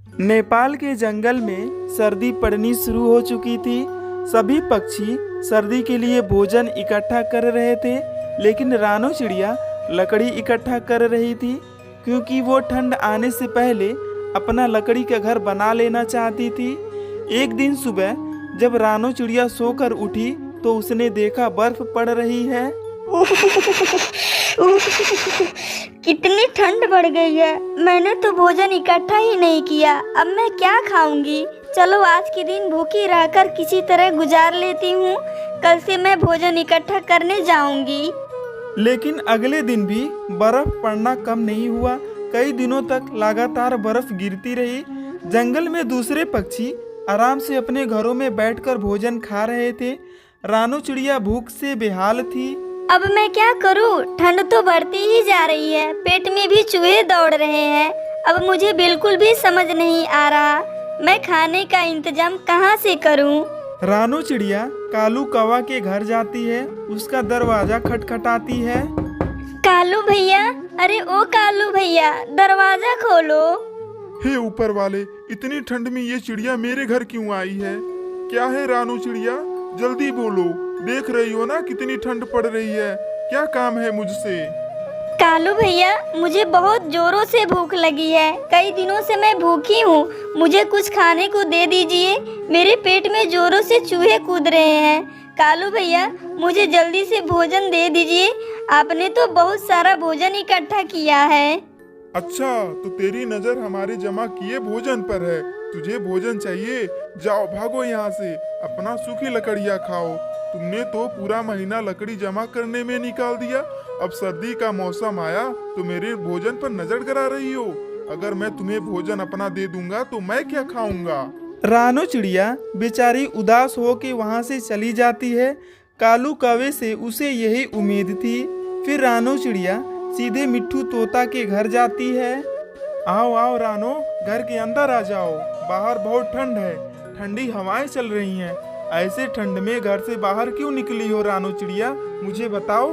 नेपाल के जंगल में सर्दी पड़नी शुरू हो चुकी थी। सभी पक्षी सर्दी के लिए भोजन इकट्ठा कर रहे थे, लेकिन रानो चिड़िया लकड़ी इकट्ठा कर रही थी क्योंकि वो ठंड आने से पहले अपना लकड़ी का घर बना लेना चाहती थी। एक दिन सुबह जब रानो चिड़िया सोकर उठी तो उसने देखा बर्फ पड़ रही है। कितनी ठंड बढ़ गई है। मैंने तो भोजन इकट्ठा ही नहीं किया, अब मैं क्या खाऊंगी। चलो आज के दिन भूखी रहकर किसी तरह गुजार लेती हूँ, कल से मैं भोजन इकट्ठा करने जाऊंगी। लेकिन अगले दिन भी बर्फ पड़ना कम नहीं हुआ। कई दिनों तक लगातार बर्फ गिरती रही। जंगल में दूसरे पक्षी आराम से अपने घरों में बैठकर भोजन खा रहे थे। रानो चिड़िया भूख से बेहाल थी। अब मैं क्या करूँ, ठंड तो बढ़ती ही जा रही है, पेट में भी चूहे दौड़ रहे हैं। अब मुझे बिल्कुल भी समझ नहीं आ रहा मैं खाने का इंतजाम कहाँ से करूँ। रानो चिड़िया कालू कौवा के घर जाती है। उसका दरवाजा खटखटाती है। कालू भैया, अरे ओ कालू भैया, दरवाजा खोलो। हे ऊपर वाले, इतनी ठंड में ये चिड़िया मेरे घर क्यों आई है? क्या है रानू चिड़िया, जल्दी बोलो। देख रही हो ना कितनी ठंड पड़ रही है, क्या काम है मुझसे? कालू भैया, मुझे बहुत जोरों से भूख लगी है। कई दिनों से मैं भूखी हूँ, मुझे कुछ खाने को दे दीजिए। मेरे पेट में जोरों से चूहे कूद रहे हैं। कालू भैया, मुझे जल्दी से भोजन दे दीजिए। आपने तो बहुत सारा भोजन इकट्ठा किया है। अच्छा, तो तेरी नजर हमारे जमा किए भोजन पर है। तुझे भोजन चाहिए? जाओ भागो यहाँ से, अपना सूखी लकड़ियाँ खाओ। तुमने तो पूरा महीना लकड़ी जमा करने में निकाल दिया। अब सर्दी का मौसम आया तो मेरे भोजन पर नजर गड़ा रही हो। अगर मैं तुम्हें भोजन अपना दे दूंगा तो मैं क्या खाऊंगा? रानो चिड़िया बेचारी उदास हो के वहाँ से चली जाती है। कालू कौवे से उसे यही उम्मीद थी। फिर रानो चिड़िया सीधे मिट्ठू तोता के घर जाती है। आओ आओ रानो, घर के अंदर आ जाओ, बाहर बहुत ठंड है, ठंडी हवाएं चल रही हैं। ऐसे ठंड में घर से बाहर क्यों निकली हो रानो चिड़िया, मुझे बताओ।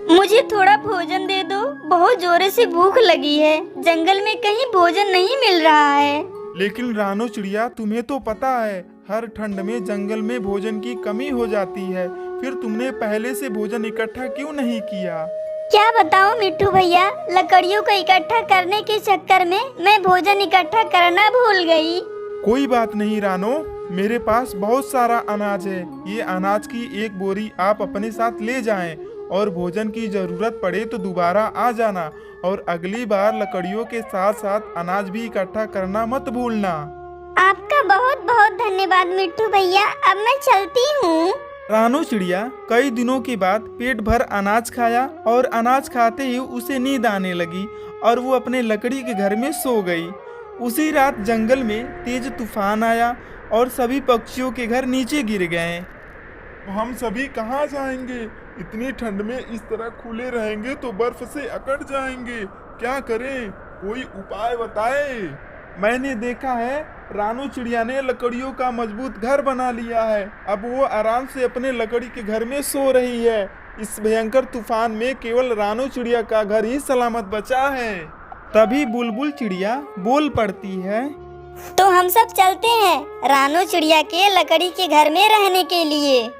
मुझे थोड़ा भोजन दे दो, बहुत जोरे से भूख लगी है। जंगल में कहीं भोजन नहीं मिल रहा है। लेकिन रानो चिड़िया, तुम्हें तो पता है हर ठंड में जंगल में भोजन की कमी हो जाती है। फिर तुमने पहले से भोजन इकट्ठा क्यों नहीं किया? क्या बताऊं मिट्ठू भैया, लकड़ियों को इकट्ठा करने के चक्कर में मैं भोजन इकट्ठा करना भूल गई। कोई बात नहीं रानो, मेरे पास बहुत सारा अनाज है। ये अनाज की एक बोरी आप अपने साथ ले जाएं और भोजन की जरूरत पड़े तो दोबारा आ जाना। और अगली बार लकड़ियों के साथ साथ अनाज भी इकट्ठा करना मत भूलना। आपका बहुत बहुत धन्यवाद मिट्ठू भैया, अब मैं चलती हूँ। रानो चिड़िया कई दिनों के बाद पेट भर अनाज खाया और अनाज खाते ही उसे नींद आने लगी और वो अपने लकड़ी के घर में सो गई। उसी रात जंगल में तेज तूफान आया और सभी पक्षियों के घर नीचे गिर गए। हम सभी कहाँ जाएंगे? इतनी ठंड में इस तरह खुले रहेंगे तो बर्फ से अकड़ जाएंगे। क्या करें, कोई उपाय बताए। मैंने देखा है रानो चिड़िया ने लकड़ियों का मजबूत घर बना लिया है। अब वो आराम से अपने लकड़ी के घर में सो रही है। इस भयंकर तूफान में केवल रानो चिड़िया का घर ही सलामत बचा है। तभी बुलबुल चिड़िया बोल पड़ती है, तो हम सब चलते हैं रानो चिड़िया के लकड़ी के घर में रहने के लिए।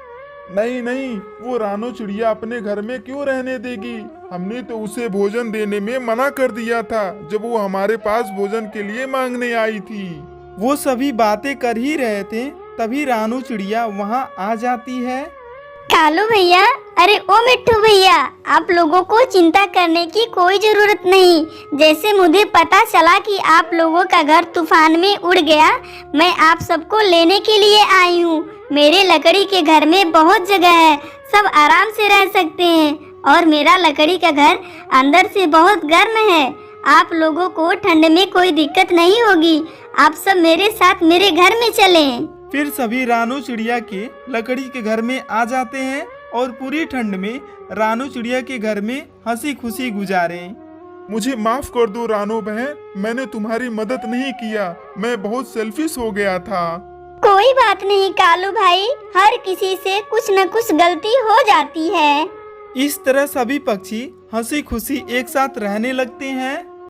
नहीं नहीं, वो रानो चिड़िया अपने घर में क्यों रहने देगी? हमने तो उसे भोजन देने में मना कर दिया था जब वो हमारे पास भोजन के लिए मांगने आई थी। वो सभी बातें कर ही रहे थे, तभी रानो चिड़िया वहाँ आ जाती है। कालू भैया, अरे ओ मिट्ठू भैया, आप लोगों को चिंता करने की कोई जरूरत नहीं। जैसे मुझे पता चला कि आप लोगों का घर तूफान में उड़ गया, मैं आप सबको लेने के लिए आई हूँ। मेरे लकड़ी के घर में बहुत जगह है, सब आराम से रह सकते हैं और मेरा लकड़ी का घर अंदर से बहुत गर्म है। आप लोगों को ठंड में कोई दिक्कत नहीं होगी। आप सब मेरे साथ मेरे घर में चलें। फिर सभी रानो चिड़िया के लकड़ी के घर में आ जाते हैं और पूरी ठंड में रानो चिड़िया के घर में हंसी खुशी गुजारे। मुझे माफ कर दो रानो बहन, मैंने तुम्हारी मदद नहीं किया, मैं बहुत सेल्फिश हो गया था। कोई बात नहीं कालू भाई, हर किसी से कुछ न कुछ गलती हो जाती है। इस तरह सभी पक्षी हंसी खुशी एक साथ रहने लगते हैं।